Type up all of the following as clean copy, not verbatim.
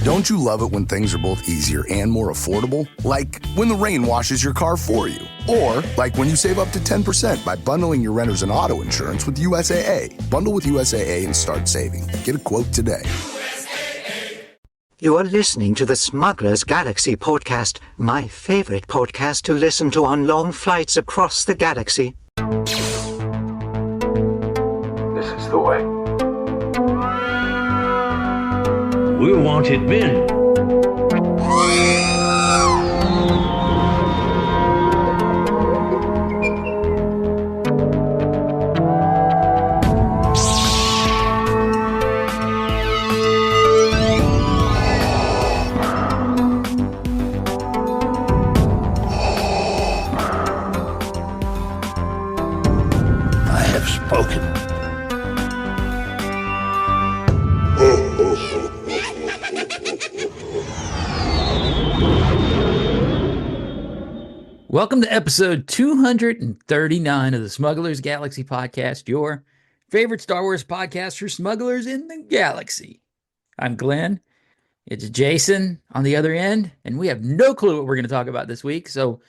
Don't you love it when things are both easier and more affordable? Like when the rain washes your car for you. Or like when you save up to 10% by bundling your renters and auto insurance with USAA. Bundle with USAA and start saving. Get a quote today. You are listening to the Smuggler's Galaxy podcast, my favorite podcast to listen to on long flights across the galaxy. This is the way. We're wanted men. I have spoken. Welcome to episode 239 of the Smugglers Galaxy podcast, your favorite Star Wars podcast for smugglers in the galaxy. I'm Glenn. It's Jason on the other end, and we have no clue what we're going to talk about this week, so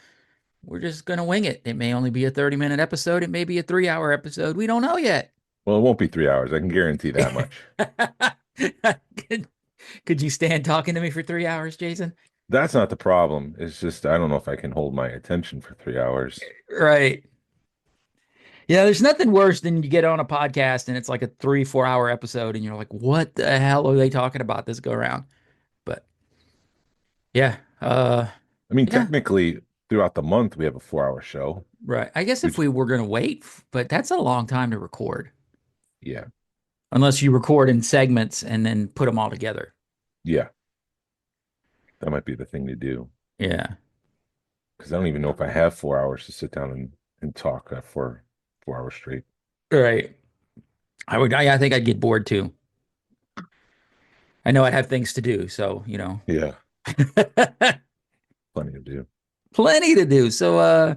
we're just going to wing it. It may only be a 30-minute episode. It may be a 3-hour episode. We don't know yet. Well, it won't be 3 hours. I can guarantee that much. Could you stand talking to me for 3 hours, Jason? That's not the problem. It's just I don't know if I can hold my attention for 3 hours. Right. Yeah, there's nothing worse than you get on a podcast and it's like a 3-4 hour episode and you're like, what the hell are they talking about this go around? But yeah. I mean, technically throughout the month we have a 4-hour show. Right. I guess if we were going to wait, but that's a long time to record. Yeah. Unless you record in segments and then put them all together. Yeah. That might be the thing to do. Yeah. Because I don't even know if I have 4 hours to sit down and talk for 4 hours straight. Right. I think I'd get bored too. I know I'd have things to do, so Yeah. Plenty to do. Plenty to do. So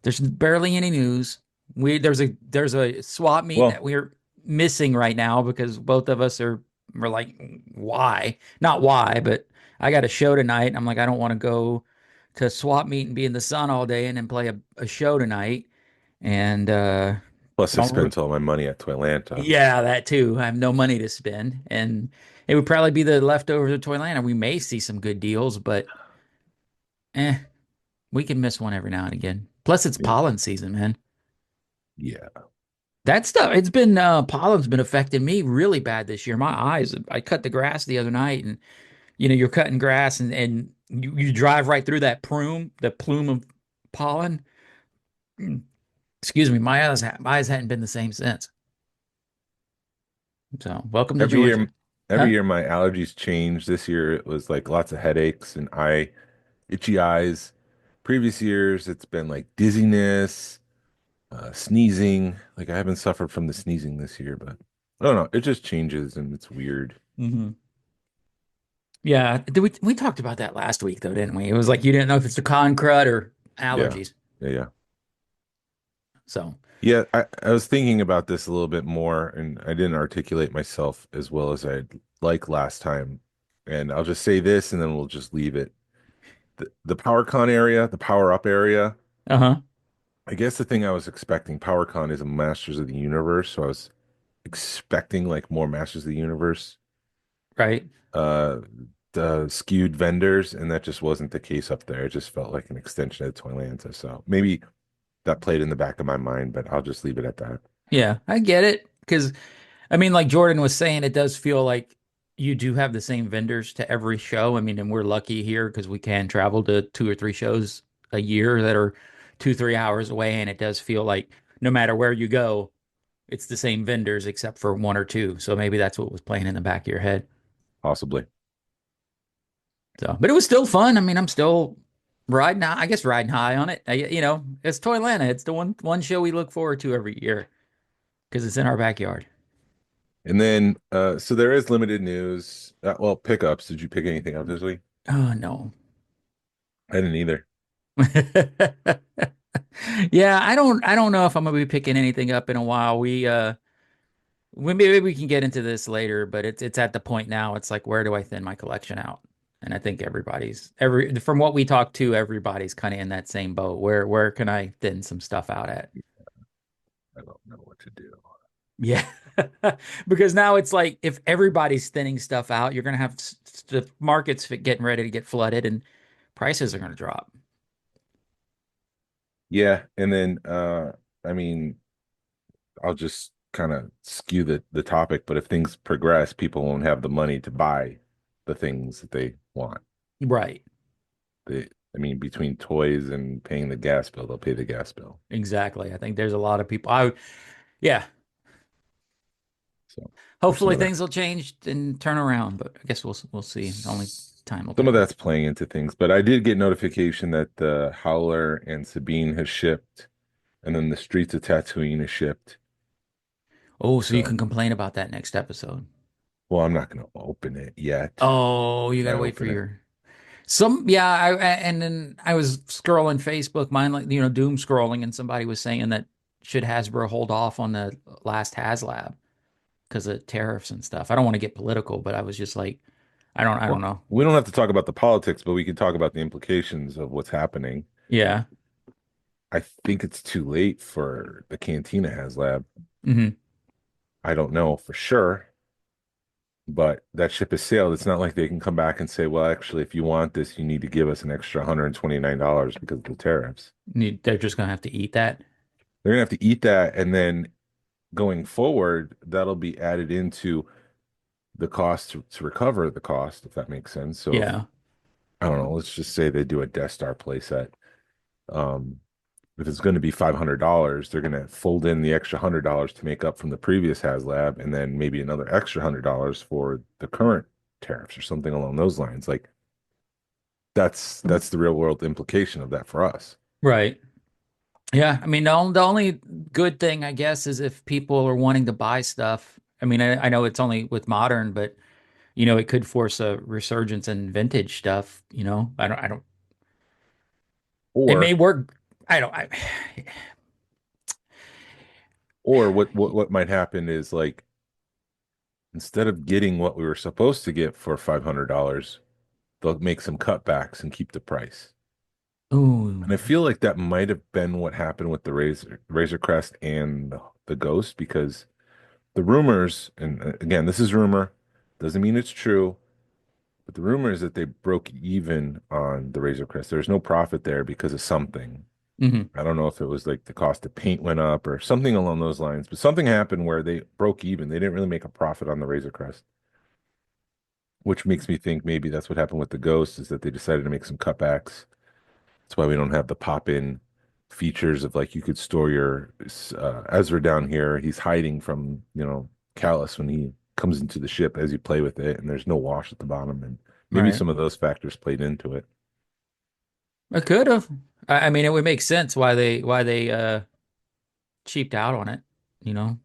there's barely any news. There's a swap meet that we're missing right now because both of us we're like, why? Not why, but I got a show tonight. I'm like, I don't want to go to swap meet and be in the sun all day and then play a show tonight. And plus I spent all my money at Toylanta. Yeah, that too. I have no money to spend. And it would probably be the leftovers of Toylanta. We may see some good deals, but we can miss one every now and again. Plus it's pollen season, man. Yeah. That stuff, it's been pollen's been affecting me really bad this year. My eyes, I cut the grass the other night and you're cutting grass and you drive right through that plume of pollen. Excuse me, my eyes hadn't been the same since. So welcome to Georgia. Every year my allergies change. This year it was like lots of headaches and itchy eyes. Previous years it's been like dizziness, sneezing. Like I haven't suffered from the sneezing this year, but I don't know. It just changes and it's weird. Mm-hmm. Yeah, we talked about that last week though, didn't we? It was like you didn't know if it's the con crud or allergies. Yeah. So yeah, I was thinking about this a little bit more, and I didn't articulate myself as well as I'd like last time. And I'll just say this, and then we'll just leave it. The PowerCon area, the Power Up area. I guess the thing I was expecting, PowerCon is a Masters of the Universe, so I was expecting like more Masters of the Universe. Right. The skewed vendors, and that just wasn't the case up there. It just felt like an extension of Toylanta. So maybe that played in the back of my mind, but I'll just leave it at that. Yeah, I get it. Because, I mean, like Jordan was saying, it does feel like you do have the same vendors to every show. I mean, and we're lucky here because we can travel to 2 or 3 shows a year that are 2-3 hours away. And it does feel like no matter where you go, it's the same vendors except for 1 or 2. So maybe that's what was playing in the back of your head. Possibly. So, but it was still fun. I mean, I'm still riding high on it. It's Toylanta. It's the one show we look forward to every year because it's in our backyard. And then, so there is limited news. Pickups. Did you pick anything up this week? Oh, no. I didn't either. Yeah, I don't know if I'm gonna be picking anything up in a while. maybe we can get into this later, but it's at the point now. It's like, where do I thin my collection out? And I think from what we talked to, everybody's kind of in that same boat. Where can I thin some stuff out at? I don't know what to do. Yeah. Because now it's like if everybody's thinning stuff out, you're going to have the markets getting ready to get flooded and prices are going to drop. Yeah, and then I mean, I'll just kind of skew the topic, but if things progress, people won't have the money to buy the things that they want. Right. I mean, between toys and paying the gas bill, they'll pay the gas bill. Exactly. I think there's a lot of people. Yeah. So there's some Hopefully of that. things will change and turn around, but I guess we'll see. Only time will Some of tell. that's playing into things, but I did get notification that the Howler and Sabine has shipped, and then the Streets of Tatooine is shipped. Oh, so you So, can complain about that next episode. well, I'm not going to open it yet. Oh, you If I gotta wait for open it, your and then I was scrolling Facebook, mine like doom scrolling, and somebody was saying that should Hasbro hold off on the last HasLab because of tariffs and stuff. I don't want to get political, but I was just like, I don't well, know. we don't have to talk about the politics, but we can talk about the implications of what's happening. Yeah. I think it's too late for the Cantina HasLab. Hmm. I don't know for sure, but that ship has sailed. It's not like they can come back and say, well, actually, if you want this, you need to give us an extra $129 because of the tariffs. They're just gonna have to eat that. They're gonna have to eat that, and then going forward, that'll be added into the cost to recover the cost, if that makes sense. So if, Yeah. I don't know, let's just say they do a Death Star playset. Um, if it's going to be $500, they're going to fold in the extra $100 to make up from the previous HasLab, and then maybe another extra $100 for the current tariffs or something along those lines. Like that's the real world implication of that for us. Right. Yeah. I mean, the only good thing, I guess, is if people are wanting to buy stuff. I mean, I know it's only with modern, but it could force a resurgence in vintage stuff. I don't. It may Or work. I don't. or what might happen is like instead of getting what we were supposed to get for $500, they'll make some cutbacks and keep the price. Ooh. And I feel like that might have been what happened with the Razor Crest and the Ghost, because the rumors, and again, this is rumor, doesn't mean it's true, but the rumor is that they broke even on the Razor Crest. There's no profit there because of something. Hmm. I don't know if it was like the cost of paint went up or something along those lines, but something happened where they broke even. They didn't really make a profit on the Razor Crest, which makes me think maybe that's what happened with the Ghost, is that they decided to make some cutbacks. That's why we don't have the pop-in features of like you could store your Ezra down here. He's hiding from, Callus when he comes into the ship as you play with it, and there's no wash at the bottom. And maybe Right. some of those factors played into it. I could have. I mean, it would make sense why they cheaped out on it. You know.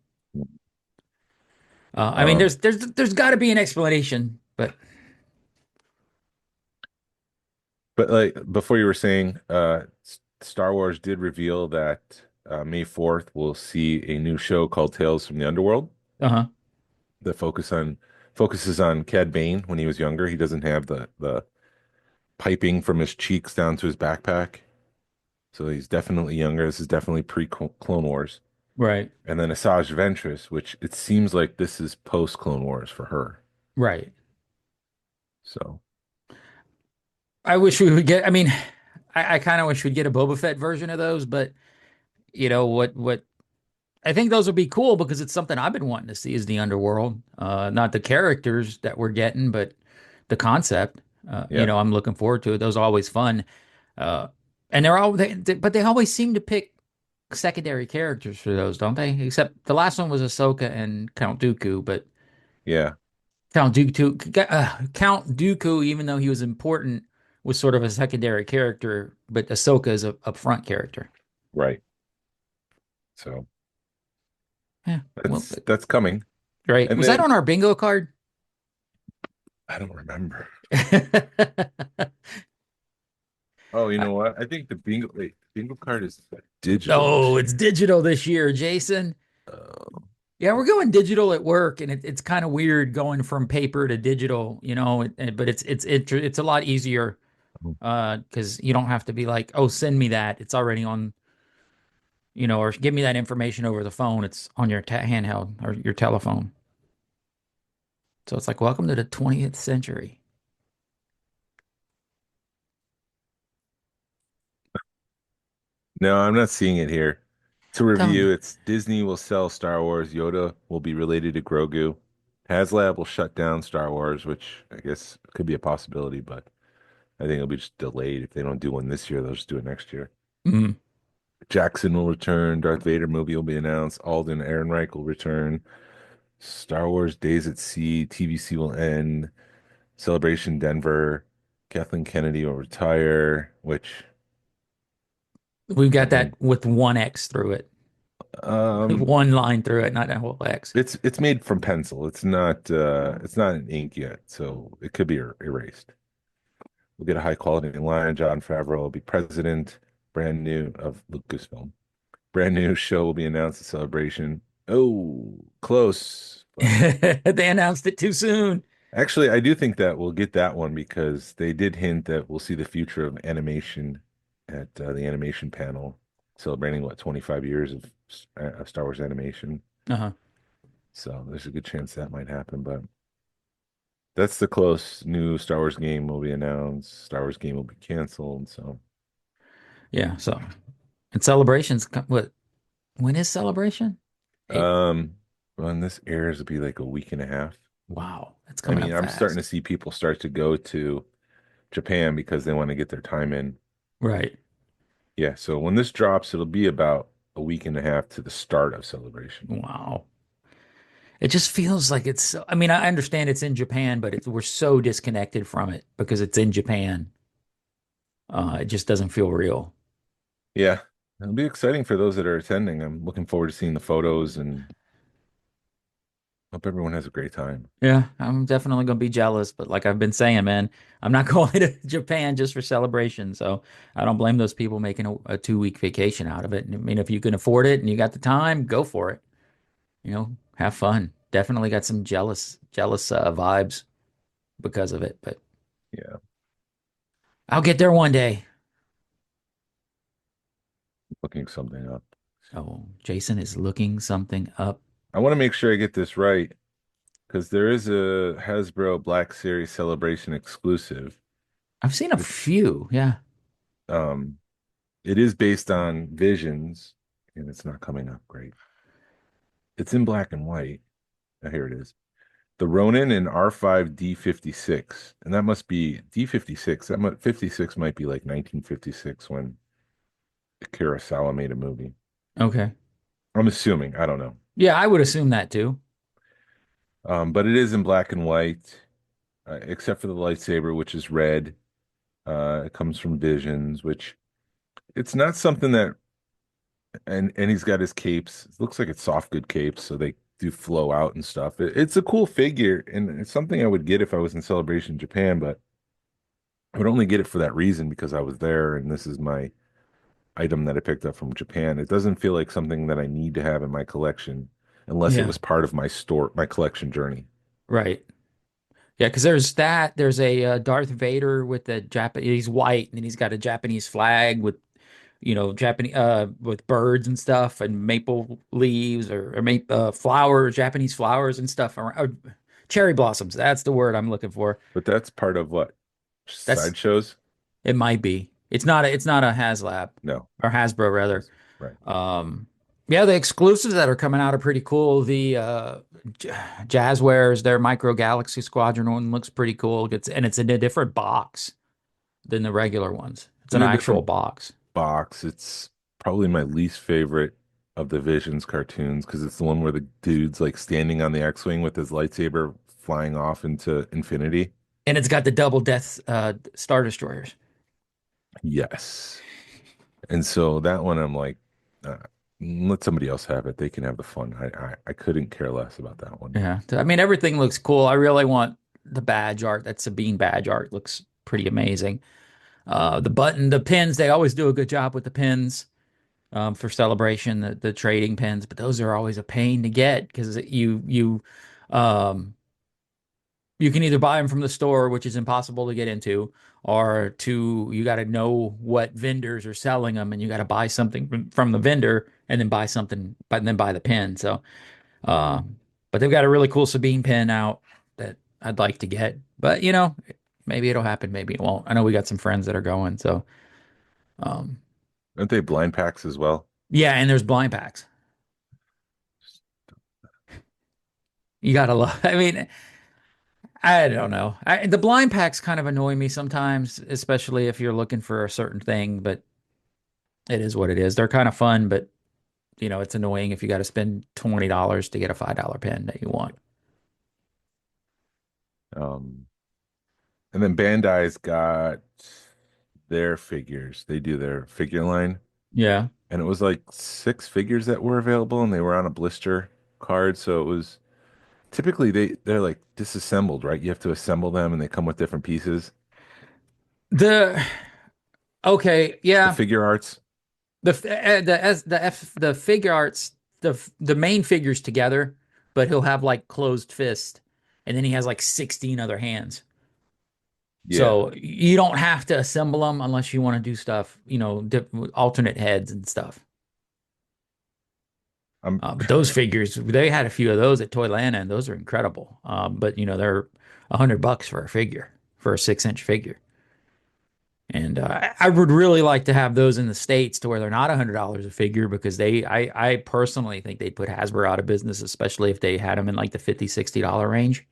I mean, Um, there's got to be an explanation, but but like before you were saying, Star Wars did reveal that May 4th we'll see a new show called Tales from the Underworld uh-huh. that focuses on Cad Bane when he was younger. He doesn't have the piping from his cheeks down to his backpack. So he's definitely younger. This is definitely pre-Clone Wars. Right. And then Asajj Ventress, which it seems like this is post-Clone Wars for her. Right. So, I wish we would get. I mean, I kind of wish we'd get a Boba Fett version of those, but what I think those would be cool because it's something I've been wanting to see is the underworld. Not the characters that we're getting, but the concept. yeah, I'm looking forward to it. Those are always fun. Uh, and but they always seem to pick secondary characters for those, don't they? Except the last one was Ahsoka and Count Dooku, but yeah, Count Dooku, even though he was important, was sort of a secondary character, but Ahsoka is a front character. right. So Yeah. Well, that's coming. right. And Was that then on our bingo card? I don't remember. Oh, you know what? I think the bingo card is digital this Oh, it's year. digital this year, Jason. Oh, Yeah, we're going digital at work, and it's kind of weird going from paper to digital, but it's a lot easier because you don't have to be like, oh, send me that. It's already on, or give me that information over the phone. It's on your ta handheld or your telephone. So it's like, welcome to the 20th century. No, I'm not seeing it here. To Tell review, me. it's Disney will sell Star Wars. Yoda will be related to Grogu. HasLab will shut down Star Wars, which I guess could be a possibility, but I think it'll be just delayed. If they don't do one this year, they'll just do it next year. Mhm. Jackson will return. Darth Vader movie will be announced. Alden Ehrenreich will return. Star Wars Days at Sea, TVC will end. Celebration Denver. Kathleen Kennedy will retire, which We've I got that think with one X through it, um one line through it, not a whole X. it's made from pencil. It's not in ink yet, so it could be erased. We'll get a high quality line. John Favreau will be president, brand new of Lucasfilm. Brand new show will be announced at Celebration. Oh, close, but They announced it too soon. actually, I do think that we'll get that one because they did hint that we'll see the future of animation at the animation panel, celebrating what 25 years of Star Wars animation. Uh-huh. So there's a good chance that might happen, but that's the close. New Star Wars game will be announced. Star Wars game will be canceled. So, Yeah. So, and celebrations, when is celebration? Hey, um, when this airs, it'll be like a week and a half. wow, that's I coming mean, up I'm starting to fast. see people start to go to Japan because they want to get their time in. Right. Yeah, so when this drops, it'll be about a week and a half to the start of Celebration. Wow. It just feels like I mean, I understand it's in Japan, but we're so disconnected from it because it's in Japan. It just doesn't feel real. Yeah, it'll be exciting for those that are attending. I'm looking forward to seeing the photos and hope everyone has a great time. Yeah, I'm definitely going to be jealous, but like I've been saying, man, I'm not going to Japan just for celebration. So I don't blame those people making a 2 week vacation out of it. I mean, if you can afford it and you got the time, go for it. Have fun. Definitely got some jealous vibes because of it, but Yeah, I'll get there one day. looking something up. Oh, Jason is looking something up. I want to make sure I get this right because there is a Hasbro Black Series Celebration exclusive. I've seen a few. Yeah. Um, it is based on Visions, and it's not coming up great. It's in black and white. Oh, here it is. The Ronin and R5 D56, and that must be D56. 56 might be like 1956 when Kurosawa made a movie. Okay. I'm assuming. I don't know. Yeah, I would assume that too. But it is in black and white, except for the lightsaber, which is red. It comes from Visions, which it's not something that, and he's got his capes. It looks like it's soft good capes, so they do flow out and stuff. It's a cool figure, and it's something I would get if I was in Celebration Japan, but I would only get it for that reason because I was there, and this is my item that I picked up from Japan. It doesn't feel like something that I need to have in my collection unless it Yeah. was part of my collection journey. Right. Yeah, because there's a Darth Vader with the Japanese white, and then he's got a Japanese flag with, Japanese with birds and stuff, and maple leaves or flowers, Japanese flowers and stuff around, cherry blossoms. That's the word I'm looking for. But that's part of what? That's Sideshows? It might be. It's not a HasLab No. or Hasbro rather. Right. Yeah, the exclusives that are coming out are pretty cool. The Jazzwares, their Micro Galaxy Squadron one looks pretty cool. It's in a different box than the regular ones. It's It's in an a actual different box. box. It's probably my least favorite of the Visions cartoons because it's the one where the dude's like standing on the X-Wing with his lightsaber flying off into infinity. And it's got the double death Star Destroyers. Yes. And so that one I'm like, uh, let somebody else have it. They can have the fun. I couldn't care less about that one. Yeah. I mean, everything looks cool. I really want the badge art. That Sabine badge art looks pretty amazing. The pins, they always do a good job with the pins. for celebration, the trading pins, but those are always a pain to get because um you can either buy them from the store, which is impossible to get into, or you got to know what vendors are selling them, and you got to buy something from the vendor and then buy something, but then buy the pin. So, but they've got a really cool Sabine pin out that I'd like to get, but maybe it'll happen, maybe it won't. I know we got some friends that are going, so um, Aren't they blind packs as well? yeah, and there's blind packs. You gotta love. I mean, I don't know. The blind packs kind of annoy me sometimes, especially if you're looking for a certain thing, but it is what it is. They're kind of fun, but it's annoying if you got to spend $20 to get a $5 pen that you want. Um, and then Bandai's got their figures. They do their figure line, Yeah. and it was like 6 figures that were available, and they were on a blister card. So it was typically they're like disassembled, right? You have to assemble them, and they come with different pieces. The okay, The yeah. figure arts. The figure arts, the main figures together, but he'll have like closed fist, and then he has like 16 other hands. Yeah. So you don't have to assemble them unless you want to do stuff, alternate heads and stuff. I'm But those figures, they had a few of those at Toylanta, and those are incredible. But they're $100 for a figure, for a 6-inch figure. And I would really like to have those in the States to where they're not $100 a figure because I personally think they'd put Hasbro out of business, especially if they had them in like the $50-$60 range.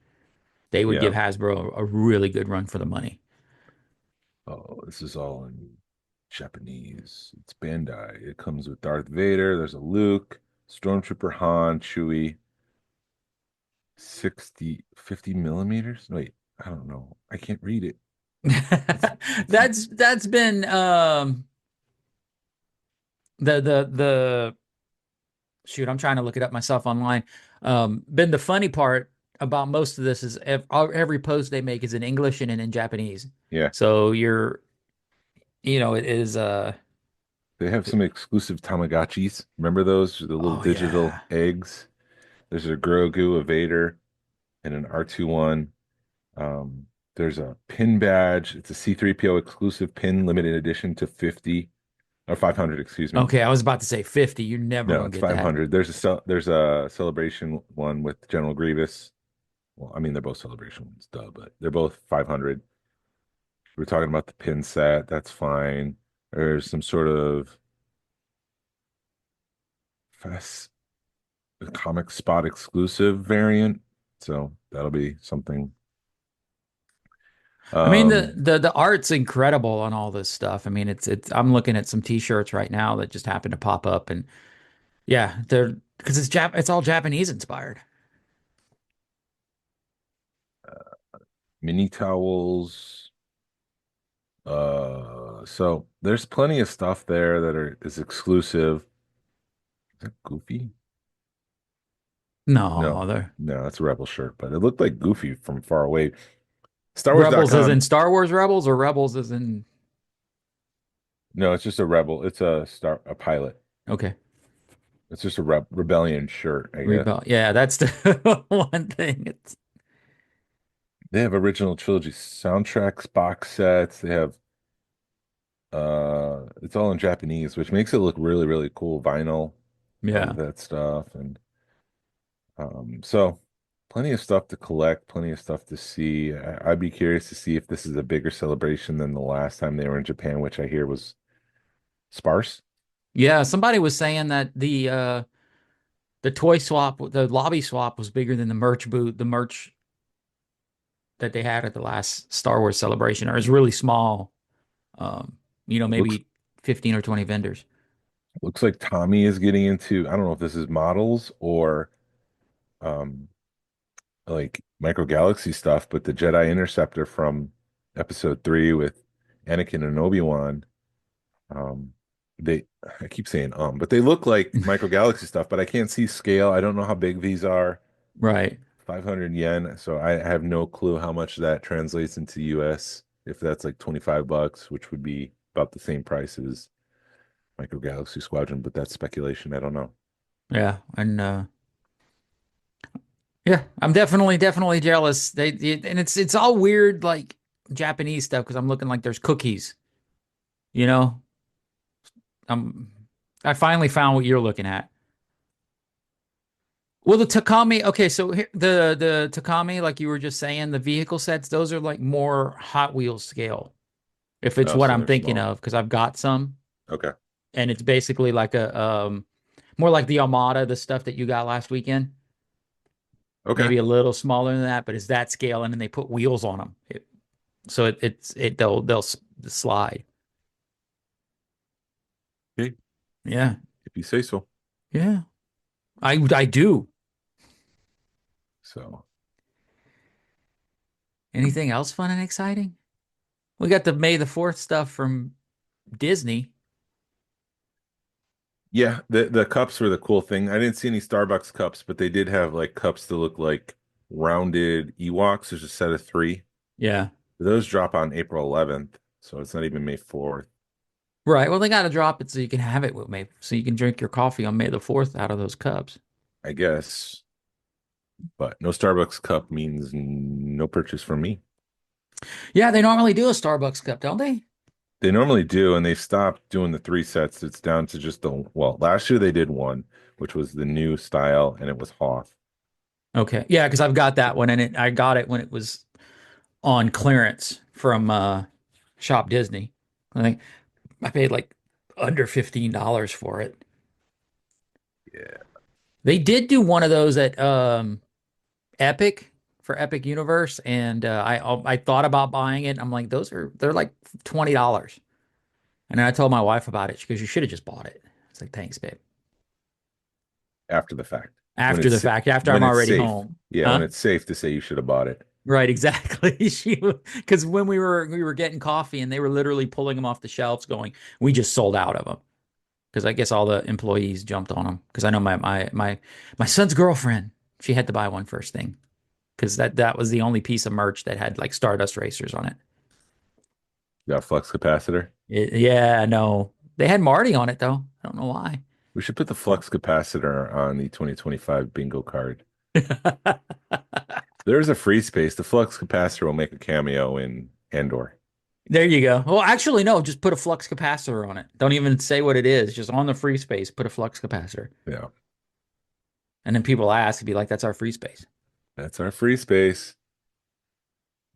They would yeah. give Hasbro a really good run for the money. Oh, this is all in Japanese. It's Bandai. It comes with Darth Vader. There's a Luke, Stormtrooper Han, Chewie, 50 millimeters. Wait, I don't know. I can't read it. That's been the shoot, I'm trying to look it up myself online. Been the funny part about most of this is every post they make is in English and in Japanese. Yeah. So it is They have some exclusive Tamagotchis. Remember those? The little oh digital yeah. eggs. There's a Grogu, a Vader, and an R2-1. There's a pin badge. It's a C3PO exclusive pin, limited edition to 50 or 500, excuse me. Okay, I was about to say 50. You're never No, gonna it's get that. 500. There's a celebration one with General Grievous. Well, I mean they're both celebration ones, duh, but they're both 500. We're talking about the pin set. That's fine. There's some sort of fast comic spot exclusive variant, so that'll be something. I mean Um, the art's incredible on all this stuff. I mean it's I'm looking at some t-shirts right now that just happened to pop up and yeah, they're because it's all Japanese inspired. Mini towels. So there's plenty of stuff there is exclusive. Is that Goofy? No, No, they're no, that's a Rebel shirt, but it looked like Goofy from far away. Rebels as in StarWars.com. Star Wars Rebels or Rebels as in No, it's just a Rebel. It's a pilot. okay. It's just a rebellion shirt, I guess. Rebel. Yeah, that's the one thing. They have original trilogy soundtracks, box sets. They have it's all in Japanese, which makes it look really, really cool. Vinyl Yeah. of that stuff. And so plenty of stuff to collect, plenty of stuff to see. I'd be curious to see if this is a bigger celebration than the last time they were in Japan, which I hear was sparse. Yeah, somebody was saying that the toy swap, the lobby swap was bigger than the merch booth, the merch that they had at the last Star Wars celebration, or it's really small. Um, Looks maybe 15 or 20 vendors. looks like Tommy is getting into, I don't know if this is models or um like micro galaxy stuff, but the Jedi Interceptor from episode 3 with Anakin and Obi-Wan, um they I keep saying but they look like micro galaxy stuff, but I can't see scale. I don't know how big these are. Right. 500 yen, so I have no clue how much that translates into US, if that's like $25, which would be about the same price as Micro Galaxy Squadron, but that's speculation. I don't know. Yeah, and yeah, I'm definitely jealous. And it's all weird like Japanese stuff because I'm looking like there's cookies, you know. I'm I finally found what you're looking at. Well, the Takami, okay, so here, the Takami, like you were just saying, the vehicle sets, those are like more Hot Wheels scale, if it's Oh, what so I'm they're thinking small. of, because I've got some, Okay. and it's basically like a more like the Armada, the stuff that you got last weekend, Okay. maybe a little smaller than that, but it's that scale, and then they put wheels on them, so they'll slide. Okay. Yeah, If you say so. yeah, I do. So Anything else fun and exciting? We got the May the 4th stuff from Disney. yeah, the cups were the cool thing. I didn't see any Starbucks cups, but they did have like cups that look like rounded Ewoks. There's a set of three. Yeah. Those drop on April 11th, so it's not even May 4th. Right. Well, they got to drop it so you can have it with May, so you can drink your coffee on May the 4th out of those cups. I guess. But no Starbucks cup means no purchase from me. Yeah, they normally do a Starbucks cup, don't they? They normally do, and they stopped doing the three sets. It's down to just well, last year they did one, which was the new style, and it was Hoth. Okay. Yeah, because I've got that one, and I got it when it was on clearance from Shop Disney. I think I paid like under $15 for it. Yeah. They did do one of those at Epic for Epic Universe, and I thought about buying it. I'm like, they're like $20. And then I told my wife about it. She goes, "You should have just bought it." It's like, "Thanks, babe." After the fact. When After the it's fact, after I'm when it's already safe. home. Yeah, when Huh? it's safe to say you should have bought it. Right, exactly. Because when we were getting coffee and they were literally pulling them off the shelves, going, "We just sold out of them." Because I guess all the employees jumped on them. Because I know my son's girlfriend, she had to buy one first thing because that was the only piece of merch that had like Stardust Racers on it. You got flux capacitor. Yeah, no, they had Marty on it though. I don't know why. We should put the flux capacitor on the 2025 bingo card. There's a free space. The flux capacitor will make a cameo in Andor. There you go. Well, actually, no, just put a flux capacitor on it. Don't even say what it is. Just on the free space, put a flux capacitor. Yeah, And then people ask, be like, "That's our free space." that's our free space.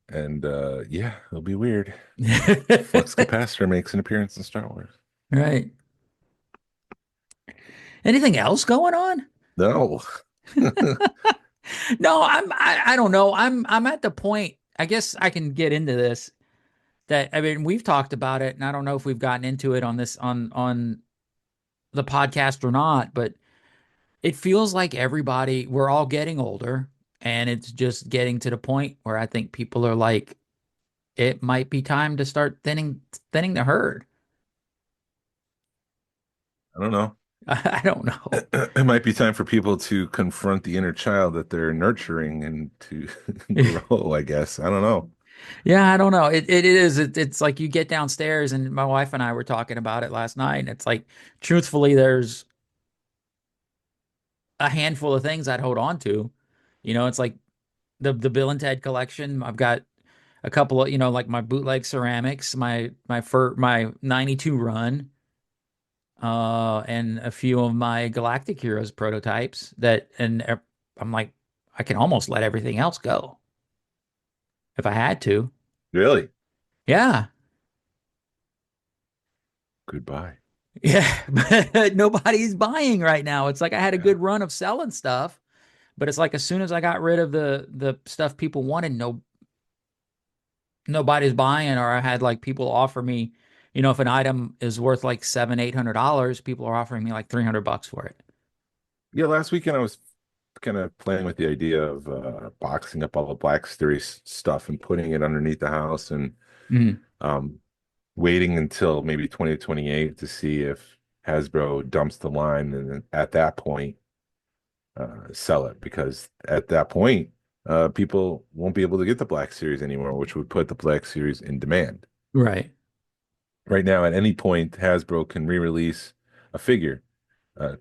And yeah, it'll be weird. Flux capacitor makes an appearance in Star Wars. Right. Anything else going on? No. No, I don't know. I'm at the point, I guess I can get into this that I mean, we've talked about it, and I don't know if we've gotten into it on this on the podcast or not, but it feels like we're all getting older, and it's just getting to the point where I think people are like, it might be time to start thinning the herd. I don't know. I don't know. It might be time for people to confront the inner child that they're nurturing and to grow, I guess. I don't know. Yeah, I don't know. It is. It's like you get downstairs, and my wife and I were talking about it last night. And it's like, truthfully, there's a handful of things I'd hold on to. It's like the Bill and Ted collection. I've got a couple of, like my bootleg ceramics, my 92 run, and a few of my Galactic Heroes prototypes I'm like, I can almost let everything else go if I had to. Really? Yeah. Goodbye. Yeah, but nobody's buying right now. It's like I had a Yeah. good run of selling stuff, but it's like as soon as I got rid of the stuff people wanted, nobody's buying, or I had like people offer me, if an item is worth like $700-800, people are offering me like $300 for it. Yeah, last weekend I was kind of playing with the idea of boxing up all the Black Series stuff and putting it underneath the house and Mhm. um, waiting until maybe 2028 to see if Hasbro dumps the line and then at that point sell it, because at that point people won't be able to get the Black Series anymore, which would put the Black Series in demand. Right. right now, at any point, Hasbro can re-release a figure.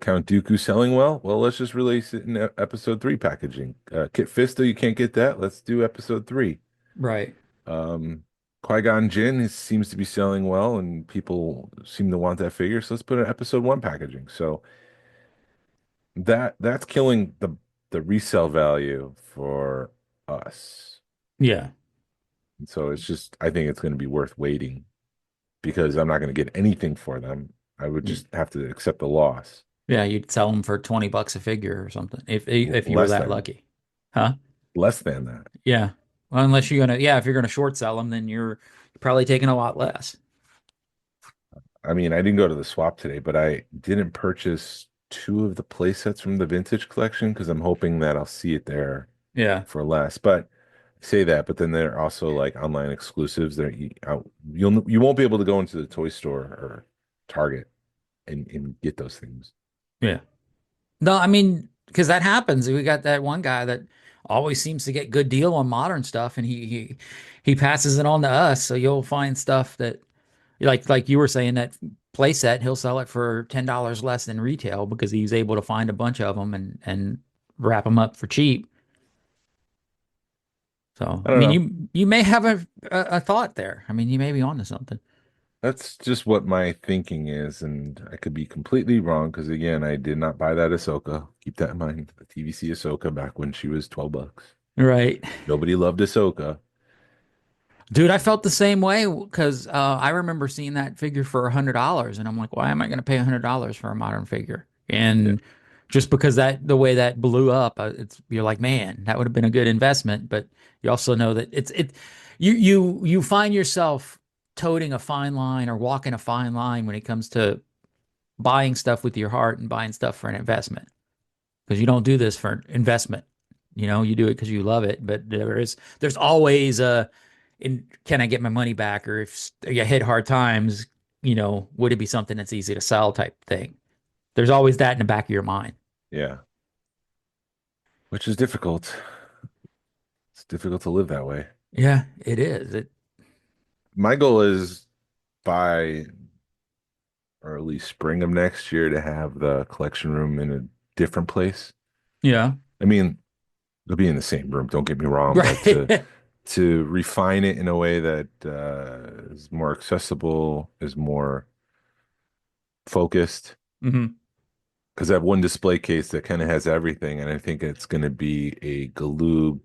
Count Dooku selling well? Well, let's just release it in episode three packaging. Kit Fisto, you can't get that. Let's do episode three. Right. Um, Qui-Gon Jinn seems to be selling well, and people seem to want that figure. So let's put it in episode one packaging. So that's killing the resale value for us. Yeah. And so it's just, I think it's going to be worth waiting because I'm not going to get anything for them. I would just have to accept the loss. Yeah, you'd sell them for 20 bucks a figure or something if you were Less that than lucky. Huh? less than that. Yeah. Well, unless you're gonna, yeah, if you're gonna short sell them, then you're probably taking a lot less. I mean, I didn't go to the swap today, but I didn't purchase two of the play sets from the vintage collection because I'm hoping that I'll see it there Yeah. for less. But I say that, but then they're also like online exclusives. You won't be able to go into the toy store or Target and get those things. Yeah. No, I mean, because that happens. We got that one guy that always seems to get good deal on modern stuff, and he passes it on to us. So you'll find stuff that like you were saying that playset, he'll sell it for $10 less than retail because he's able to find a bunch of them and wrap them up for cheap. So I I don't mean, know. you may have a thought there. I mean, you may be onto something. That's just what my thinking is, and I could be completely wrong because again, I did not buy that Ahsoka. Keep that in mind. The TVC Ahsoka back when she was $12. Right. Nobody loved Ahsoka. Dude, I felt the same way because I remember seeing that figure for $100, and I'm like, why am I going to pay $100 for a modern figure? Yeah. And just because that the way that blew up, you're like, man, that would have been a good investment. But you also know that you find yourself toting a fine line or walking a fine line when it comes to buying stuff with your heart and buying stuff for an investment because you don't do this for investment. You do it because you love it. But there's always can I get my money back? Or if you hit hard times, would it be something that's easy to sell type thing? There's always that in the back of your mind. Yeah. Which is difficult. It's difficult to live that way. Yeah, it is. My goal is by early spring of next year to have the collection room in a different place. Yeah. I mean, it'll be in the same room, don't get me wrong, but Right. to refine it in a way that is more accessible, is more focused. hmm Because I have one display case that kind of has everything, and I think it's going to be a Galoob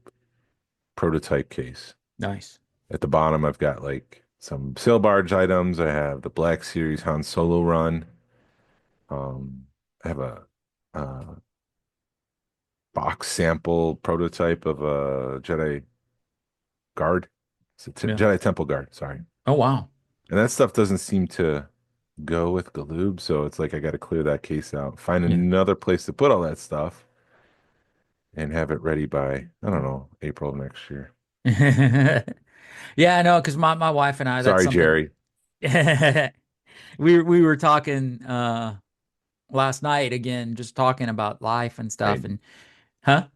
prototype case. Nice. At the bottom, I've got like some sail barge items. I have the Black Series Han Solo run. I have a box sample prototype of a Jedi guard. It's a Yeah. Jedi Temple guard, sorry. Oh, wow. And that stuff doesn't seem to go with Galoob, so it's like I got to clear that case out, find Yeah. another place to put all that stuff, and have it ready by, I don't know, April of next year. Yeah, I know, because my wife and I, that's Sorry, something Jerry. we were talking last night again, just talking about life and stuff. Randy. And huh?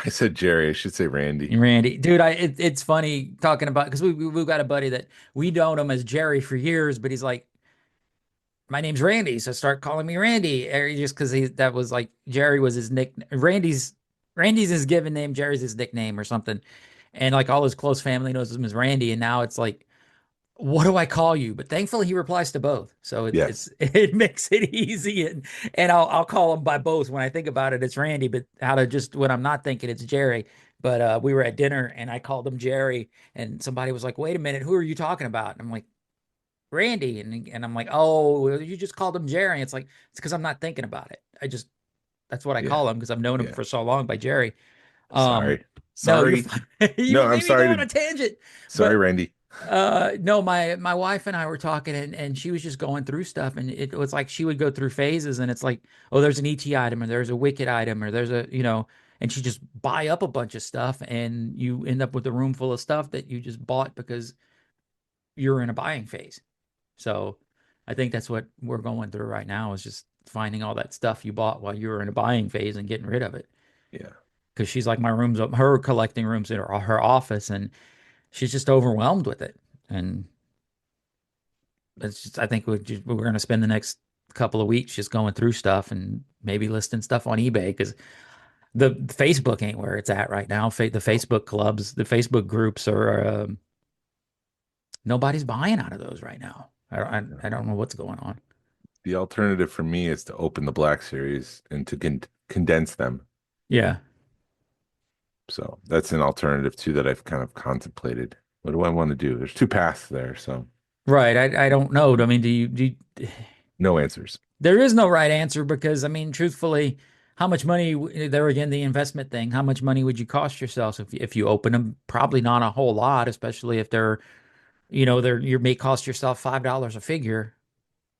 I said Jerry. I should say Randy. Randy, dude, it's funny talking about because we've got a buddy that we known him as Jerry for years, but he's like, my name's Randy, so start calling me Randy, just because that was like Jerry was his nickname. Randy's his given name, Jerry's his nickname or something, and like all his close family knows him as Randy, and now it's like, what do I call you? But thankfully he replies to both, so Yes. it makes it easy, and I'll call him by both when I think about it. It's Randy, but how to just when I'm not thinking it's Jerry. But we were at dinner and I called him Jerry, and somebody was like, "Wait a minute, who are you talking about?" And I'm like, Randy, and I'm like, "Oh, well, you just called him Jerry." It's like it's because I'm not thinking about it. That's what I Yeah. call him because I've known him Yeah. for so long by Jerry. Um, Sorry. no, you're Sorry. fine. No, You I'm made me sorry go on to a tangent, sorry, but Randy. no, my wife and I were talking, and she was just going through stuff, and it was like she would go through phases, and it's like, oh, there's an ET item, or there's a Wicked item, or there's and she just buy up a bunch of stuff, and you end up with a room full of stuff that you just bought because you're in a buying phase. So I think that's what we're going through right now is just finding all that stuff you bought while you were in a buying phase and getting rid of it. Yeah. Because she's like, my room's up, her collecting rooms in her office, and she's just overwhelmed with it. And I think we're going to spend the next couple of weeks just going through stuff and maybe listing stuff on eBay because the Facebook ain't where it's at right now. The Facebook clubs, the Facebook groups are nobody's buying out of those right now. I don't know what's going on. The alternative for me is to open the Black Series and to condense them. Yeah. So that's an alternative too that I've kind of contemplated. What do I want to do? There's two paths there, so Right. I don't know. I mean, no answers. there is no right answer because I mean, truthfully, how much money there again, the investment thing, how much money would you cost yourself if you open them? Probably not a whole lot, especially if they're, you may cost yourself $5 a figure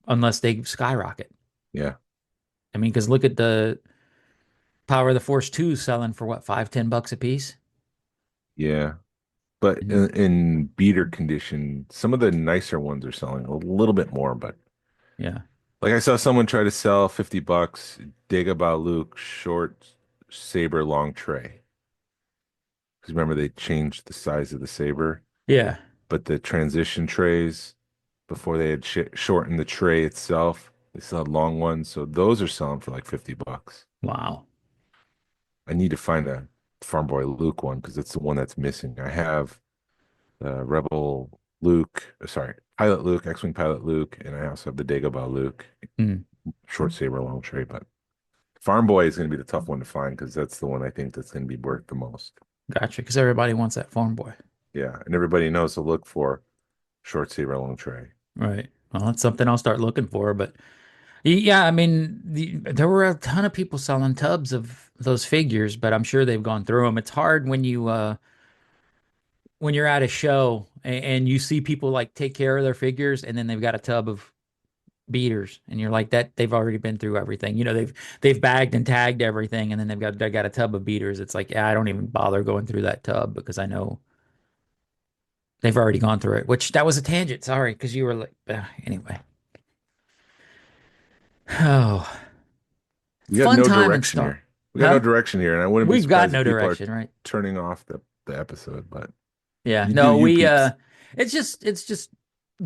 unless they skyrocket. Yeah. I mean, because look at the Power of the Force 2 selling for what, $5-10 a piece? Yeah. But in beater condition, some of the nicer ones are selling a little bit more, but Yeah. like I saw someone try to sell $50 Dagobah Luke short saber long tray. Because remember they changed the size of the saber, Yeah. but the transition trays before they had shortened the tray itself, they still had long ones. So those are selling for like $50. Wow. I need to find a Farm Boy Luke one because it's the one that's missing. I have Rebel Luke, sorry, Pilot Luke, X-Wing Pilot Luke, and I also have the Dagobah Luke, Mm. short saber long tray. But Farm Boy is going to be the tough one to find because that's the one I think that's going to be worth the most. Gotcha. Because everybody wants that Farm Boy. Yeah, and everybody knows to look for short saber long tray. Right. Well, that's something I'll start looking for. But yeah, I mean, there were a ton of people selling tubs of those figures, but I'm sure they've gone through them. It's hard when you're at a show and you see people like take care of their figures and then they've got a tub of beaters and you're like that they've already been through everything. They've bagged and tagged everything and then they got a tub of beaters. It's like, yeah, I don't even bother going through that tub because I know they've already gone through it, which that was a tangent. Sorry, because you were like, anyway. Oh, We got fun no time and direction stuff. here. We got no direction here, and I wouldn't be We've got surprised no if people direction, are right? turning off the episode. But Yeah, you do no, you peeps. it's just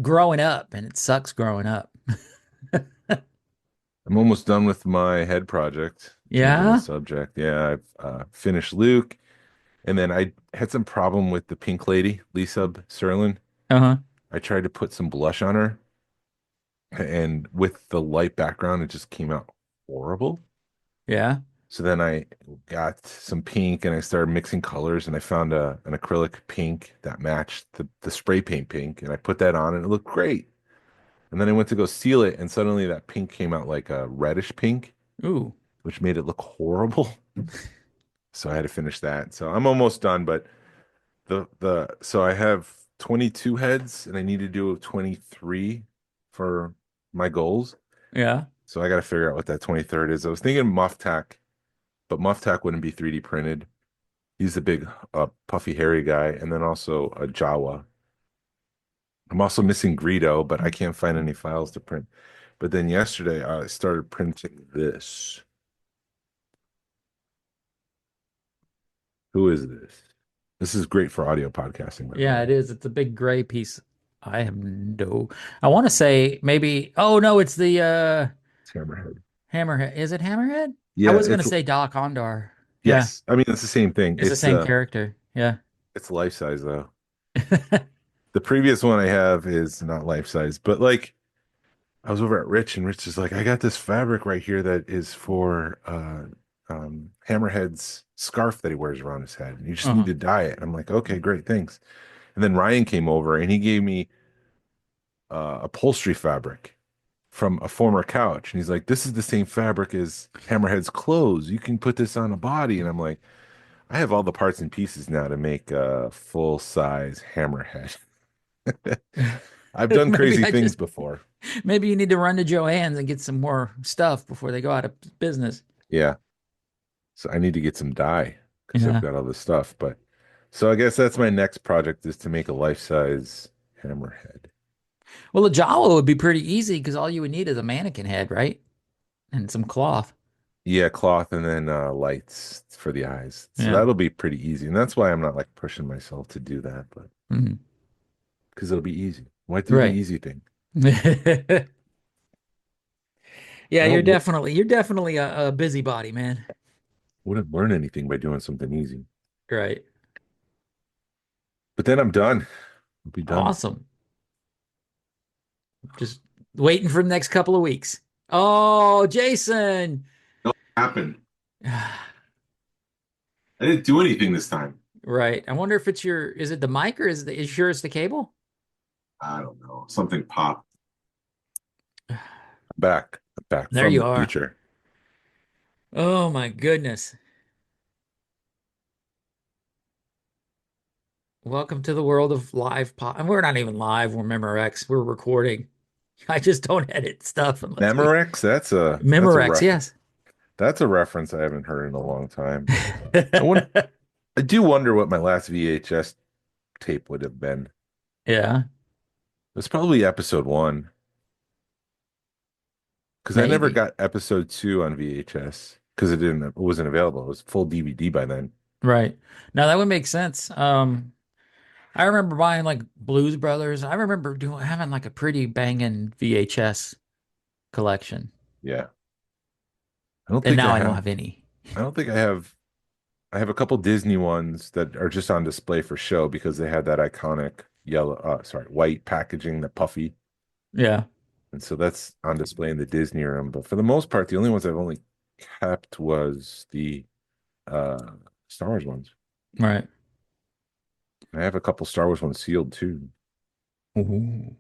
growing up, and it sucks growing up. I'm almost done with my head project. Changing the Yeah. subject. Yeah, I've finished Luke, and then I had some problem with the pink lady, Lisa Serlin. Uh-huh. I tried to put some blush on her, and with the light background, it just came out horrible. Yeah. So then I got some pink and I started mixing colors and I found an acrylic pink that matched the spray paint pink and I put that on and it looked great. And then I went to go seal it and suddenly that pink came out like a reddish pink, Ooh. which made it look horrible. So I had to finish that. So I'm almost done, but so I have 22 heads and I need to do 23 for my goals. Yeah. So I got to figure out what that 23rd is. I was thinking Muff Tack, but Muff Tack wouldn't be 3D printed. He's the big, puffy, hairy guy, and then also a Jawa. I'm also missing Greedo, but I can't find any files to print. But then yesterday, I started printing this. Who is this? This is great for audio podcasting. Yeah, it is. It's a big gray piece. I want to say maybe, oh no, it's the It's Hammerhead. Hammerhead. Is it Hammerhead? I Yeah, was gonna say Doc Ondar. Yeah, yes. I mean, it's the same thing. it's the same character. Yeah. It's life size though. The previous one I have is not life size, but like I was over at Rich and Rich is like, I got this fabric right here that is for Hammerhead's scarf that he wears around his head. And you just need to dye it. And I'm like, okay, great, thanks. And then Ryan came over and he gave me upholstery fabric from a former couch. And he's like, this is the same fabric as Hammerhead's clothes. You can put this on a body. And I'm like, I have all the parts and pieces now to make a full size Hammerhead. I've done crazy things before. Maybe you need to run to Joann's and get some more stuff before they go out of business. Yeah. So I need to get some dye because Yeah. I've got all this stuff. But so I guess that's my next project is to make a life-size Hammerhead. Well, a Jawa would be pretty easy because all you would need is a mannequin head, right? And some cloth. Yeah, cloth and then lights for the eyes. So Yeah. that'll be pretty easy. And that's why I'm not like pushing myself to do that, but Mhm. because it'll be easy. Why do Right. the easy thing? Yeah, I you're definitely a busybody, man. wouldn't learn anything by doing something easy. Right. But then I'm done. I'll be done. Awesome. Just waiting for the next couple of weeks. Oh, Jason. What happened? I didn't do anything this time. Right. I wonder if is it the mic or is sure it's the cable? I don't know. Something popped. Back. Back There from you the are. future. Oh my goodness. Welcome to the world of live pod. And we're not even live. We're Memorex. We're recording. I just don't edit stuff unless we Memorex, Memorex, yes. that's a reference I haven't heard in a long time. I do wonder what my last VHS tape would have been. Yeah, It's probably episode 1 because I never maybe. got episode 2 on VHS because it wasn't available. It was full DVD by then. Right. Now that would make sense. I remember buying like Blues Brothers. I remember having like a pretty banging VHS collection. Yeah. I don't And think now I I don't have. have any. I don't think I have. I have a couple Disney ones that are just on display for show because they had that iconic white packaging, the puffy. Yeah. And so that's on display in the Disney room. But for the most part, the only ones I've only kept was the uh Star Wars ones. Right. I have a couple Star Wars ones sealed too, Ooh.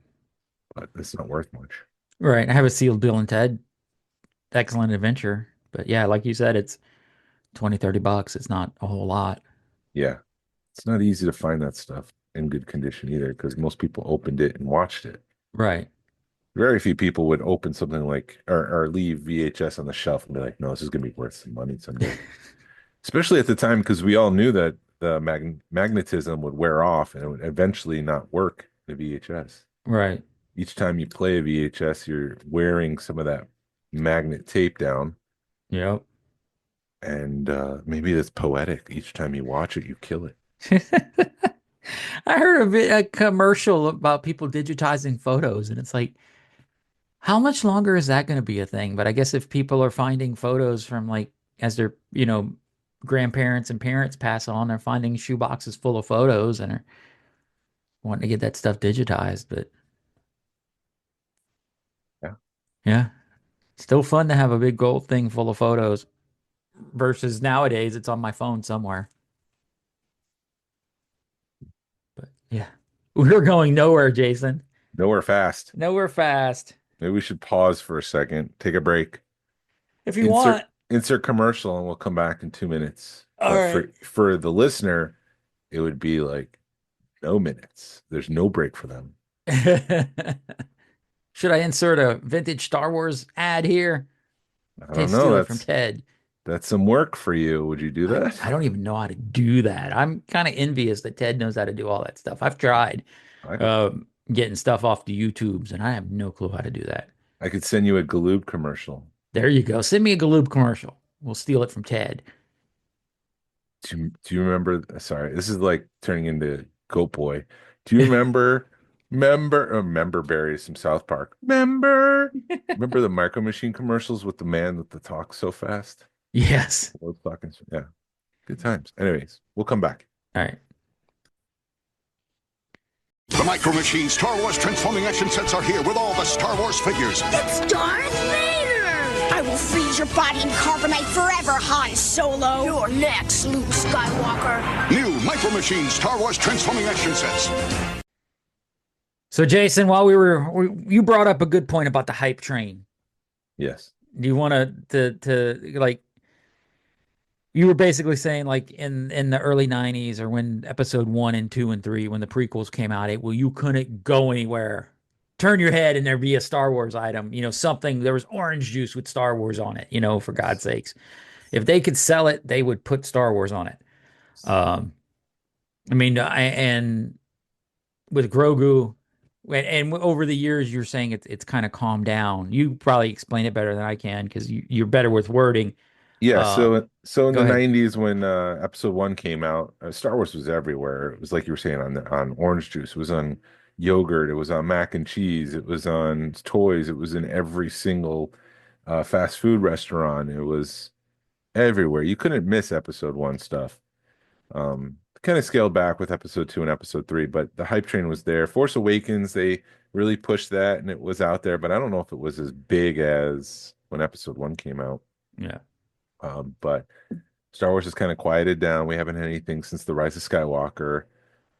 but it's not worth much. Right. I have a sealed Bill and Ted Excellent Adventure. But yeah, like you said, it's 20, $30. It's not a whole lot. Yeah. It's not easy to find that stuff in good condition either because most people opened it and watched it. Right. Very few people would open something like or leave VHS on the shelf and be like, no, this is gonna be worth some money someday. Especially at the time, because we all knew that the magnetism would wear off and it would eventually not work the VHS. Right. Each time you play a VHS, you're wearing some of that magnet tape down. Yep. And maybe that's poetic. Each time you watch it, you kill it. I heard a commercial about people digitizing photos, and it's like, how much longer is that going to be a thing? But I guess if people are finding photos from like as their, grandparents and parents pass on, they're finding shoeboxes full of photos and are wanting to get that stuff digitized. But Yeah. yeah, still fun to have a big gold thing full of photos versus nowadays it's on my phone somewhere. But yeah, we're going nowhere, Jason. Nowhere fast. Nowhere fast. Maybe we should pause for a second, take a break, If you want. insert commercial, and we'll come back in 2 minutes. All But right. for the listener, it would be like no minutes. There's no break for them. Should I insert a vintage Star Wars ad here? I Ted don't know. steal it from Ted. That's some work for you. Would you do that? I don't even know how to do that. I'm kind of envious that Ted knows how to do all that stuff. I've tried getting stuff off the YouTubes, and I have no clue how to do that. I could send you a Galoob commercial. There you go. Send me a Galoob commercial. We'll steal it from Ted. Do you remember? Sorry, this is like turning into Goat Boy. Do you remember Barry from South Park? Remember the Micro Machine commercials with the man with the talk so fast? Yes. Yeah, good times. Anyways, we'll come back. All right. The Micro Machine Star Wars transforming action sets are here with all the Star Wars figures. It's Darth Vader! I will freeze your body in carbonite forever, Han Solo! You're next, Luke Skywalker! New Micro Machine Star Wars transforming action sets. So, Jason, while you brought up a good point about the hype train. Yes. Do you want to like, you were basically saying like in the early 90s or when episode 1 and 2 and 3, when the prequels came out, you couldn't go anywhere, turn your head and there'd be a Star Wars item, something, there was orange juice with Star Wars on it, for God's sakes. If they could sell it, they would put Star Wars on it. And with Grogu, and over the years, you're saying it's kind of calmed down. You probably explain it better than I can because you're better with wording. Yeah, so in the ahead. 90s when episode 1 came out, Star Wars was everywhere. It was like you were saying on orange juice. It was on yogurt, it was on mac and cheese, it was on toys, it was in every single fast food restaurant. It was everywhere. You couldn't miss episode one stuff. Kind of scaled back with episode two and episode three, but the hype train was there. Force Awakens, they really pushed that and it was out there, but I don't know if it was as big as when episode one came out. Yeah. But Star Wars has kind of quieted down. We haven't had anything since The Rise of Skywalker.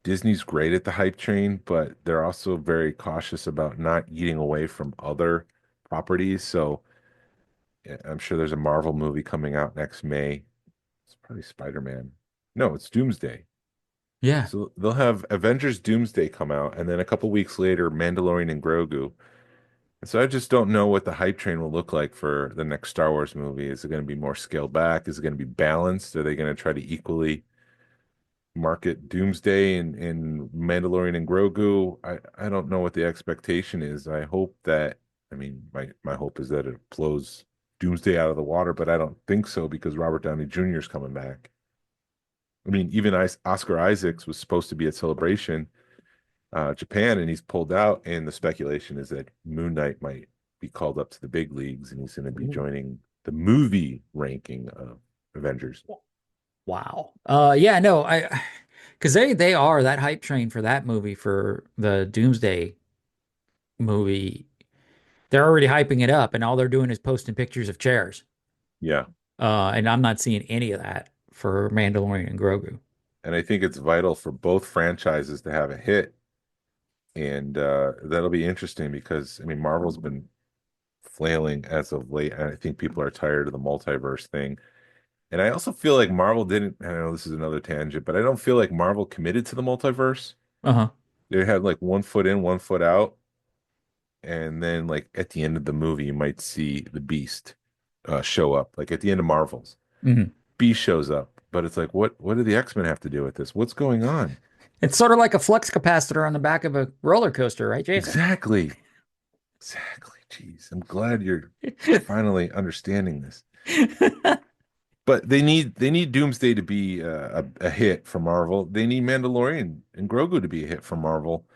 Disney's great at the hype train, but they're also very cautious about not eating away from other properties. So yeah, I'm sure there's a Marvel movie coming out next May. It's probably Spider-Man. No, it's Doomsday. Yeah. So they'll have Avengers Doomsday come out, and then a couple weeks later, Mandalorian and Grogu. And so I just don't know what the hype train will look like for the next Star Wars movie. Is it going to be more scaled back? Is it going to be balanced? Are they going to try to equally market Doomsday and Mandalorian and Grogu? I don't know what the expectation is. I hope that, I mean, my hope is that it blows Doomsday out of the water, but I don't think so because Robert Downey Jr. is coming back. I mean, even Oscar Isaacs was supposed to be at Celebration Japan, and he's pulled out. And the speculation is that Moon Knight might be called up to the big leagues, and he's going to be joining the movie ranking of Avengers. Wow. Yeah, no, because they are that hype train for that movie, for the Doomsday movie. They're already hyping it up, and all they're doing is posting pictures of chairs. Yeah. And I'm not seeing any of that for Mandalorian and Grogu. And I think it's vital for both franchises to have a hit. And that'll be interesting because, I mean, Marvel's been flailing as of late. And I think people are tired of the multiverse thing. And I also feel like Marvel didn't, I know this is another tangent, but I don't feel like Marvel committed to the multiverse. Uh-huh. They had like 1 foot in, 1 foot out. And then like at the end of the movie, you might see the Beast show up. Like at the end of Marvels, Beast shows up. But it's like, what do the X-Men have to do with this? What's going on? It's sort of like a flux capacitor on the back of a roller coaster, right, Jason? Exactly. Jeez, I'm glad you're finally understanding this. But they need Doomsday to be a hit for Marvel. They need Mandalorian and Grogu to be a hit for Marvel.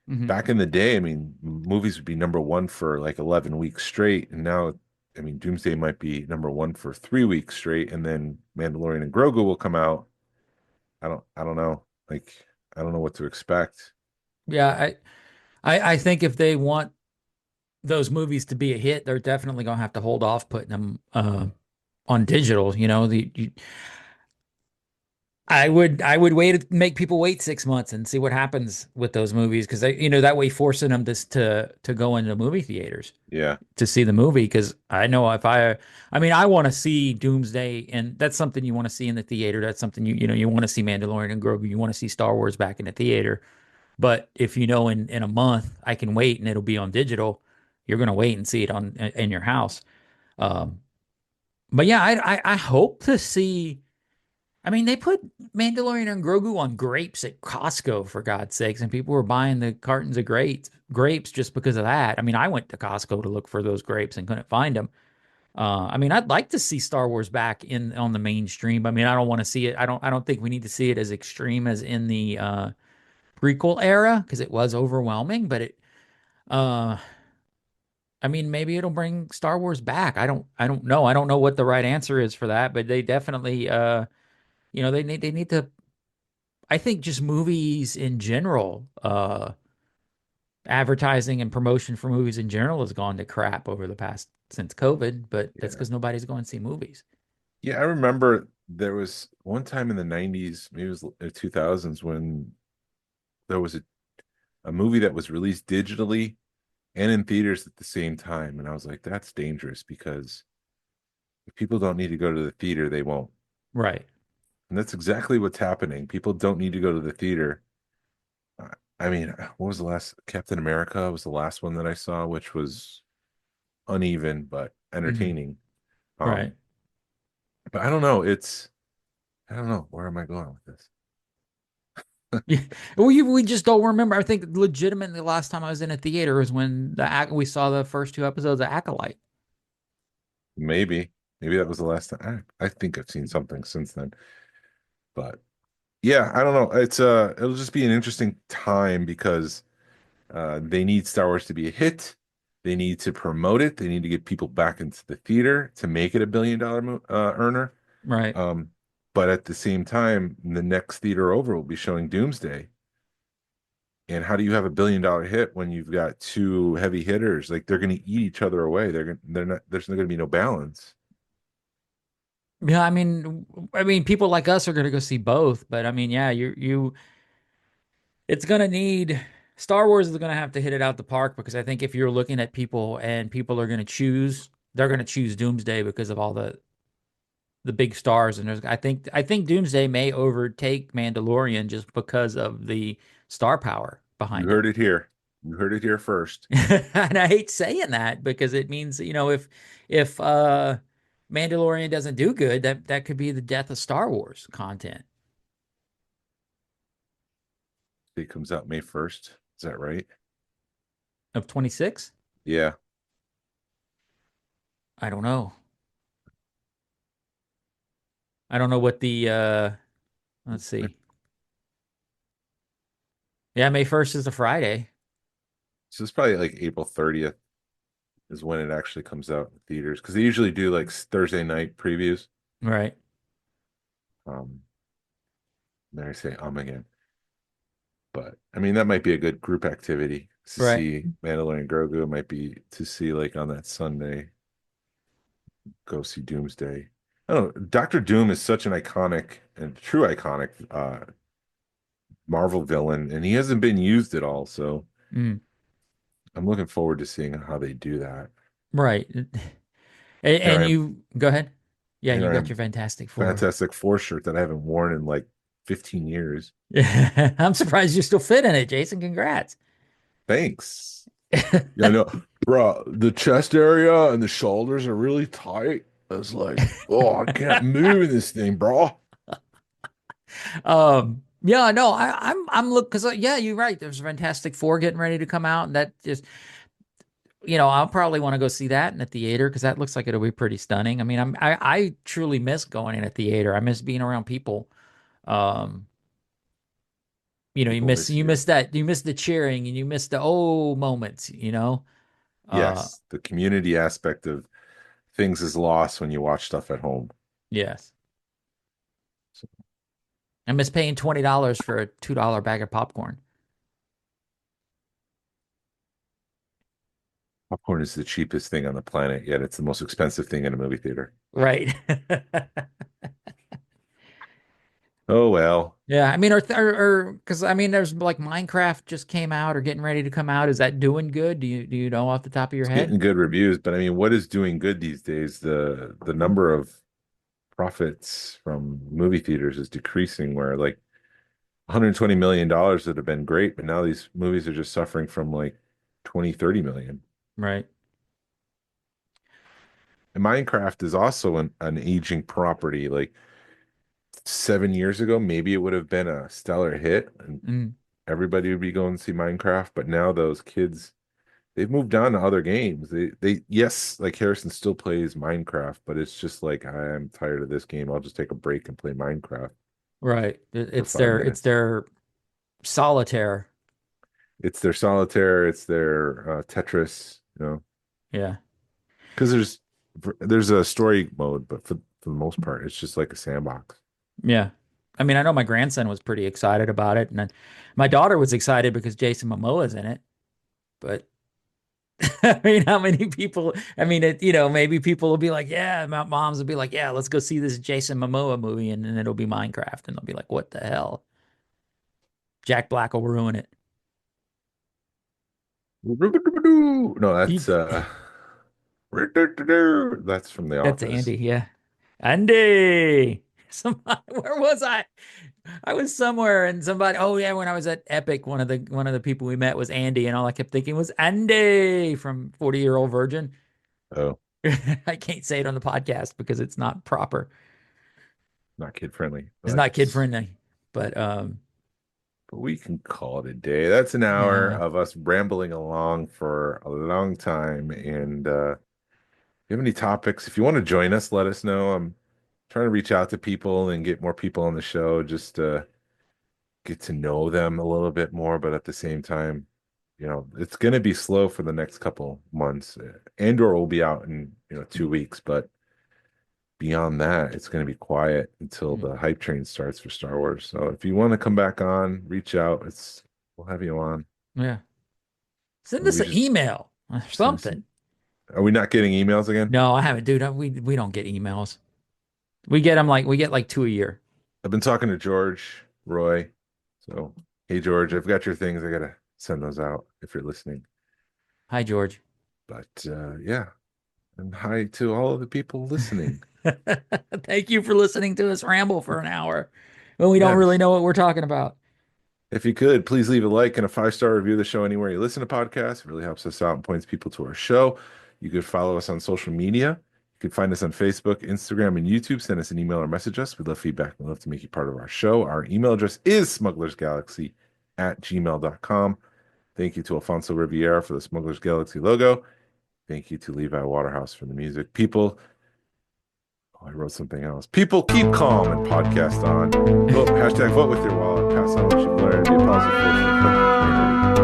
Back in the day, I mean, movies would be number one for like 11 weeks straight, and now, I mean, Doomsday might be number one for 3 weeks straight, and then Mandalorian and Grogu will come out. I don't know. Like, I don't know what to expect. Yeah, I think if they want those movies to be a hit, they're definitely gonna have to hold off putting them on digital. You know, I would wait, make people wait 6 months and see what happens with those movies, because they, you know, that way forcing them to go into movie theaters. Yeah. To see the movie, because I know if I mean, I want to see Doomsday, and that's something you want to see in the theater. That's something you want to see Mandalorian and Grogu. You want to see Star Wars back in the theater. But if you know in a month I can wait and it'll be on digital, you're gonna wait and see it in your house. But yeah, I hope to see. I mean, they put Mandalorian and Grogu on grapes at Costco, for God's sakes, and people were buying the cartons of grapes just because of that. I mean, I went to Costco to look for those grapes and couldn't find them. I mean, I'd like to see Star Wars back on the mainstream. I mean, I don't want to see it. I don't think we need to see it as extreme as in the prequel era, because it was overwhelming. But I mean, maybe it'll bring Star Wars back. I don't know. I don't know what the right answer is for that, but they definitely they need to. I think just movies in general, advertising and promotion for movies in general has gone to crap over the past since COVID, but that's because nobody's going to see movies. Yeah, I remember there was one time in the 90s, maybe it was the 2000s, when there was a movie that was released digitally and in theaters at the same time. And I was like, that's dangerous, because if people don't need to go to the theater, they won't. Right. And that's exactly what's happening. People don't need to go to the theater. I mean, what was the last? Captain America was the last one that I saw, which was uneven but entertaining. Right. But I don't know. I don't know. Where am I going with this? Yeah. We just don't remember. I think legitimately the last time I was in a theater was when we saw the first 2 episodes of Acolyte. Maybe that was the last time. I think I've seen something since then. But yeah, I don't know. It'll just be an interesting time, because They need Star Wars to be a hit. They need to promote it. They need to get people back into the theater to make it a $1 billion earner. Right. But at the same time, the next theater over will be showing Doomsday. And how do you have $1 billion hit when you've got two heavy hitters? Like they're going to eat each other away. They're not. There's not going to be no balance. Yeah, I mean, people like us are going to go see both, but I mean, yeah, it's going to need Star Wars is going to have to hit it out the park because I think if you're looking at people and people are going to choose, they're going to choose Doomsday because of all the big stars, and I think Doomsday may overtake Mandalorian just because of the star power You behind it. heard it here. You heard it here first. And I hate saying that because it means, if Mandalorian doesn't do good, that could be the death of Star Wars content. It comes out May 1st. Is that right? Of 26? Yeah. I don't know. I don't know what the let's see. Yeah, May 1st is a Friday. So it's probably like April 30th is when it actually comes out in theaters because they usually do like Thursday night previews. Right. There I say again. But I mean that might be a good group activity to Right. see Mandalorian Grogu. It might be to see like on that Sunday, go see Doomsday. I don't know. Doctor Doom is such an iconic and true iconic Marvel villain, and he hasn't been used at all. So Mm, I'm looking forward to seeing how they do that. right. Here And I am. you go ahead. Yeah, Here you I got am. your Fantastic Four. Fantastic Four shirt that I haven't worn in like 15 years. I'm surprised you're still fit in it, Jason. Congrats. Thanks. Yeah, I know, bro. The chest area and the shoulders are really tight. I was like, oh, I can't move in this thing, bro. Yeah, no, I'm look because yeah, you're right. There's Fantastic Four getting ready to come out, and that just I'll probably want to go see that in the theater because that looks like it'll be pretty stunning. I mean, I truly miss going in a theater. I miss being around people. Um, you People miss miss you you. miss that you miss the cheering and you miss the oh moments. Uh, Yes, the community aspect of things is lost when you watch stuff at home. yes, So I miss paying $20 for a $2 bag of popcorn. popcorn is the cheapest thing on the planet, yet it's the most expensive thing in a movie theater. Right. Oh well. Yeah, I mean, or because I mean, there's like Minecraft just came out or getting ready to come out. Is that doing good? Do you know off the top of your It's head? getting good reviews, but I mean, what is doing good these days? The number of profits from movie theaters is decreasing, where like $120 million that have been great, but now these movies are just suffering from like 20, 30 million. Right. And Minecraft is also an aging property. Like 7 years ago, maybe it would have been a stellar hit and Mm, everybody would be going to see Minecraft, but now those kids, they've moved on to other games. They yes, like Harrison still plays Minecraft, but it's just like I'm tired of this game. I'll just take a break and play Minecraft right. for It's five it's minutes. their solitaire. It's their solitaire, it's their Tetris, Yeah. because there's a story mode, but for the most part, it's just like a sandbox. Yeah. I mean, I know my grandson was pretty excited about it, and then my daughter was excited because Jason Momoa's in it. But I mean, how many people? I mean, maybe people will be like, "Yeah," moms will be like, "Yeah, let's go see this Jason Momoa movie," and then it'll be Minecraft, and they'll be like, "What the hell?" Jack Black will ruin it. No, He, that's from The that's Office. Andy, yeah, Andy. Somebody, where was I? I was somewhere, and somebody. Oh yeah, when I was at Epic, one of the people we met was Andy, and all I kept thinking was Andy from 40-Year-Old Virgin. Oh, I can't say it on the podcast because it's not proper. not kid friendly, It's not kid friendly. But but we can call it a day. That's an hour yeah, of us rambling along for a long time. And if you have any topics, if you want to join us, let us know. I'm trying to reach out to people and get more people on the show, just to get to know them a little bit more, but at the same time, it's going to be slow for the next couple months. Andor will be out in 2 weeks, but beyond that, it's going to be quiet until the hype train starts for Star Wars. So if you want to come back on, reach out. We'll have you on. Yeah. Send us an email or something. Are we not getting emails again? No, I haven't, dude. We don't get emails. We get like 2 a year. I've been talking to George Roy. So, hey, George, I've got your things. I got to send those out if you're listening. Hi, George. But yeah. And hi to all of the people listening. Thank you for listening to us ramble for an hour when we don't really know what we're talking about. If you could, please leave a like and a 5-star review of the show anywhere you listen to podcasts. It really helps us out and points people to our show. You could follow us on social media. You can find us on Facebook, Instagram, and YouTube. Send us an email or message us. We'd love feedback. We'd love to make you part of our show. Our email address is smugglersgalaxy@gmail.com. Thank you to Alfonso Riviera for the Smugglers Galaxy logo. Thank you to Levi Waterhouse for the music. People, I wrote something else. People, keep calm and podcast on. Hashtag vote with your wallet. Pass on what you've learned. Be a positive force.